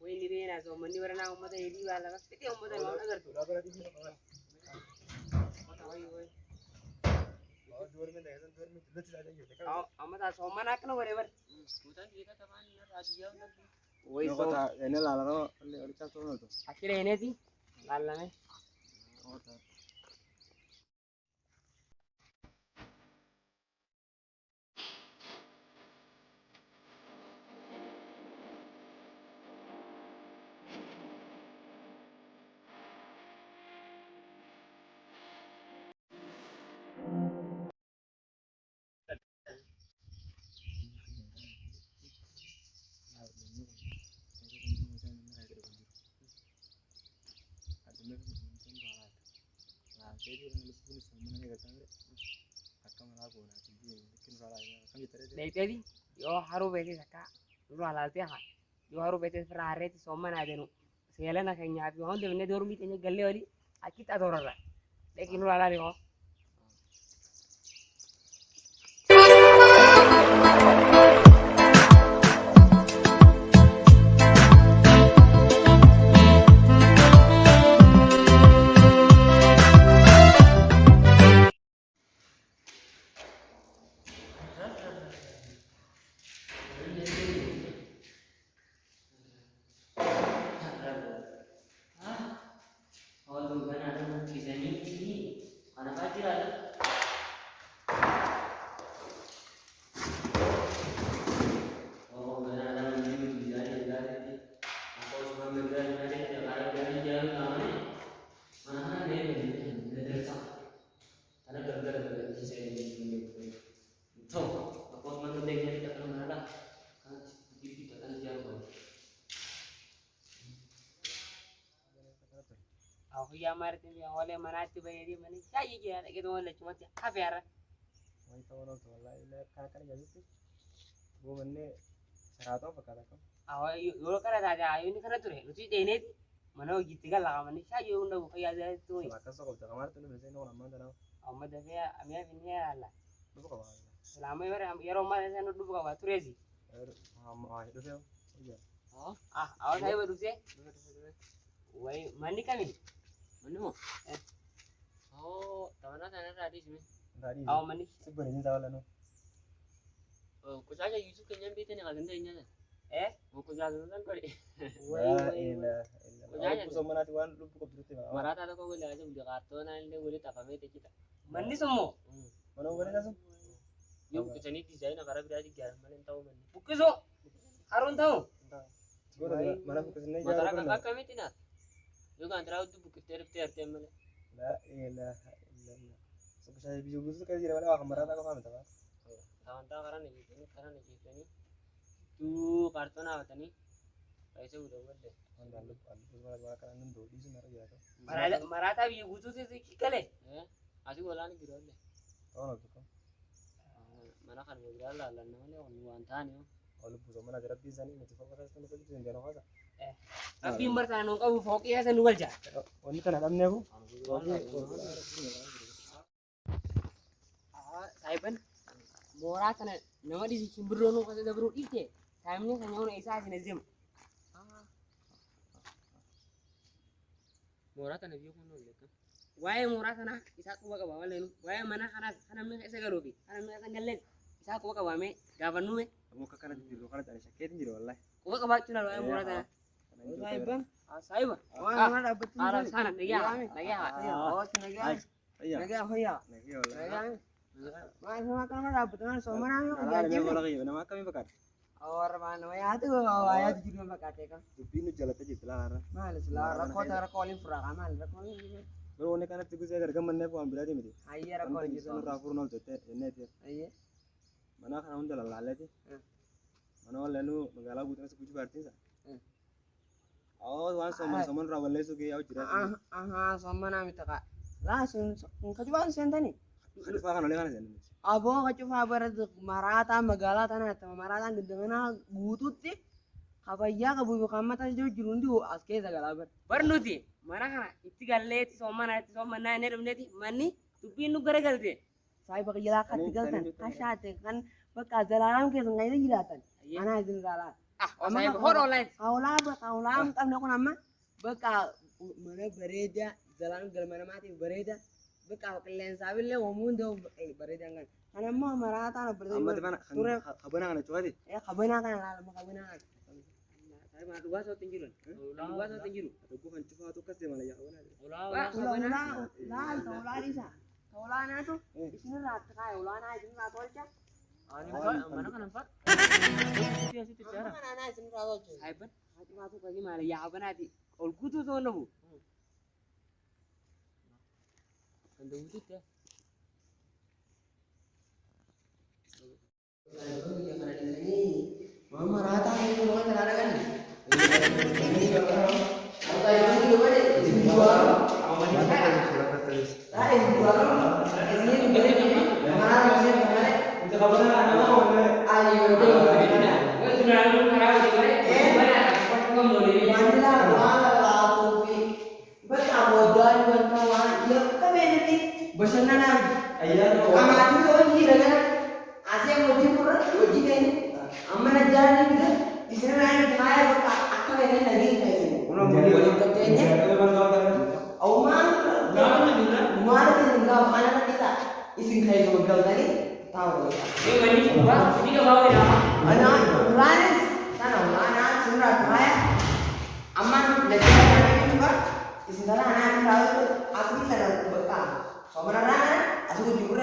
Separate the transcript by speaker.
Speaker 1: وين بينا زومني ورنا ومدا يدي ولا بس كتير ومدا ما نقدر أما زومنا كنا وريبر وين زوم
Speaker 2: ini lalaro oli cak tuh tuh
Speaker 1: akhirnya ini sih lalanya Jadi yo haru bete saka dulu halalti ha yo haru bete ferrare ti somana adenu selena kanya abi honde ne dormi tenya galle wali akita dorara lekin dulu halali ho aku ya marti ya oleh manati bayari mani sai ya da gidan wannan kuma ta hafiyara
Speaker 2: wai tahu tuh wallahi le kan jadi tuh gua mana seratus apa kata kamu
Speaker 1: awa yo kara da da ayo ni kana ture luci de ne mana gitu ga la mani sai yo unda ko ya da to
Speaker 2: seratus kok udah kemarin tuh biasanya orang mana tahu
Speaker 1: amma da ya amiya binya ala
Speaker 2: lu kok apa
Speaker 1: selama yare am yaro ma sai no dubu ka turezi
Speaker 2: itu sih iya
Speaker 1: awa sai ba duce wai mani kami
Speaker 3: Mana? Oh, tawana sana tadi sih.
Speaker 2: tadi
Speaker 1: awa mani
Speaker 2: sebenarnya salah no
Speaker 3: Oh, kucaja Yusuf kayaknya bete nih kagak nya. Mau kucaja kan kali.
Speaker 1: wai
Speaker 2: aku sama nanti wan lu buka berarti mah
Speaker 3: Marata ada kok gue aja udah kartu nanti gue tak pamit kita.
Speaker 1: mani semua
Speaker 2: mana gue langsung
Speaker 3: Yuk kesini desain karena berarti jalan malam tahu mani.
Speaker 1: bukiso harun tahu
Speaker 2: gue udah mana buka sini
Speaker 3: Motor kakak kami tidak. Yuk antara itu bukit ter temen.
Speaker 2: la ilah illallah sebesar biju biju kayak jadi mana kamera tak kau tahu
Speaker 3: Tahu karena nih ini. Tuh kartu apa tadi? Kayak udah gede.
Speaker 2: lalu malah karena nendo di sini ya tuh
Speaker 1: marata bi gutu se kikale
Speaker 3: Asik wala nih gitu deh.
Speaker 2: tahu tuh kan
Speaker 3: Mana kan gue jalan lah namanya orang tani.
Speaker 2: kalau buka mana ada bisa nih nanti fokus kan itu jadi jangan apa
Speaker 1: tapi marta no ka foki ya sen walja
Speaker 2: oh ini kan ada nih aku
Speaker 1: saiban morata na namadi kimbro no ka da bro ite saimne sanya no isa ne zim
Speaker 3: Morata na biyo kuno leka.
Speaker 1: waye morata na isa ko baka ba walen waye mana kana me isa garobi kana me isa galle isa ko baka ba me gavanu me
Speaker 2: kamu kakak nanti dulu kalau ada sakit jadi wallahi
Speaker 1: ko baka ba tuna waye morata na
Speaker 2: saiban
Speaker 1: saiba
Speaker 2: mana dapat
Speaker 1: ara sana nagia
Speaker 2: oh nagia iya
Speaker 1: nagia hoya
Speaker 2: nagia wallahi
Speaker 1: mana kana dapat na so mana
Speaker 2: ada yang lagi nama kami bakar
Speaker 1: और मानो याद वो आया तुझे में बकाते का
Speaker 2: pinu jalan aja pelan
Speaker 1: माल सला रखो तेरा कॉलिंग फ्रा माल रखो
Speaker 2: baru one karena tiga saya harga mana pun ambil aja mesti
Speaker 1: आइए रखो
Speaker 2: kan kita rapor nol tete ini aja
Speaker 1: आइए
Speaker 2: mana kan udah lalala aja mana lalu negara butuh sepuju berarti sah oh wan soman rawalnya suki aku jelas
Speaker 1: sama nami taka langsung kajuan sentani
Speaker 2: kan fakan oleh kan sih
Speaker 1: abo kacufa barat marata magala tanah ta marata gedengana butut ti kabaya ka bubu kamata jo jurundi aske dagala barnuti mana kana itigalle ti somana ne rumneti mani tupinu garagalte sai baka jila ka tigaltan kasate kan baka zalalam ke ngai jilatan ana izin zala Saya hot online. Kaulah kan aku nama. Beka mana bereda jalan gal mana mati bereda. Beka kalian sabil le omun do bereda kan. Karena mau marata na bereda.
Speaker 2: Amma mana khabana kana chwadi.
Speaker 1: Ya kabena kan lah kabena kan. Saya mah dua so tinggi loh. Dua so tinggi loh.
Speaker 2: Aku kan cufa tu kasih malah ya wana.
Speaker 1: Kaulah Lisa. Kaulah na tu. Di sini lah kai ulah na di sini lah tolca.
Speaker 3: mana kan empat? Iya situ cara.
Speaker 1: Mana na di sini lah tolca. Cyber. Hati masuk lagi malah ya apa nanti. Olgu tu tu nabu.
Speaker 3: Anda wujud ya.
Speaker 1: Mama rata ni tu orang terada kan. Asli sana bekal. Soalnya asli jujur